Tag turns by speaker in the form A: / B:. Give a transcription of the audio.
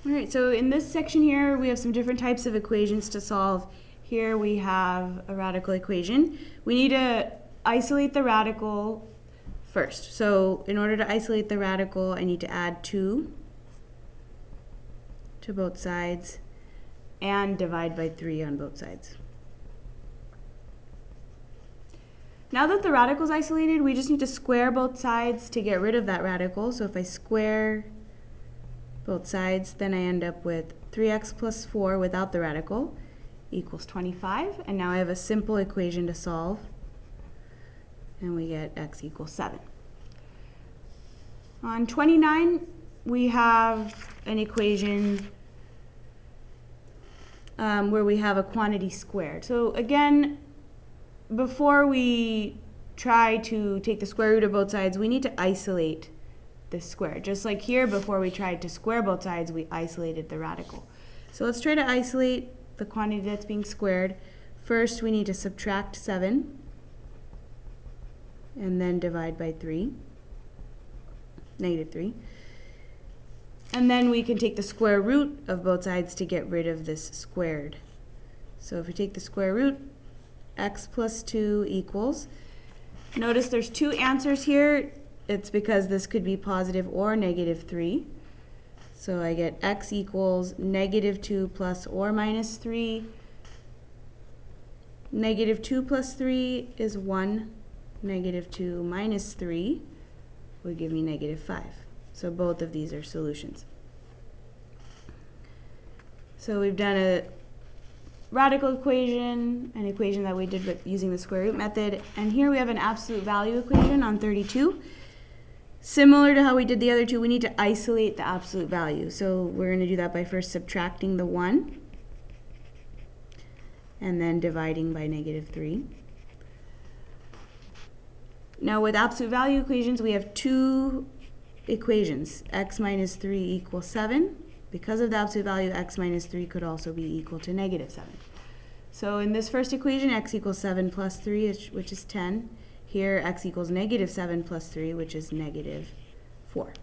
A: All right, so in this section here, we have some different types of equations to solve. Here we have a radical equation. We need to isolate the radical first. So in order to isolate the radical, I need to add 2 to both sides and divide by 3 on both sides. Now that the radical is isolated, we just need to square both sides to get rid of that radical. So if I square both sides, then I end up with 3x plus 4 without the radical equals 25. And now I have a simple equation to solve. And we get x equals 7. On 29, we have an equation where we have a quantity squared. So again, before we try to take the square root of both sides, we need to isolate this square. Just like here, before we tried to square both sides, we isolated the radical. So let's try to isolate the quantity that's being squared. First, we need to subtract 7 and then divide by 3, negative 3. And then we can take the square root of both sides to get rid of this squared. So if we take the square root, x plus 2 equals, notice there's 2 answers here. It's because this could be positive or negative 3. So I get x equals negative 2 plus or minus 3. Negative 2 plus 3 is 1. Negative 2 minus 3 would give me negative 5. So both of these are solutions. So we've done a radical equation, an equation that we did with using the square root method, and here we have an absolute value equation on 32. Similar to how we did the other two, we need to isolate the absolute value. So we're going to do that by first subtracting the 1 and then dividing by negative 3. Now with absolute value equations, we have 2 equations. X minus 3 equals 7. Because of the absolute value, x minus 3 could also be equal to negative 7. So in this first equation, x equals 7 plus 3, which is 10. Here, x equals negative 7 plus 3, which is negative 4.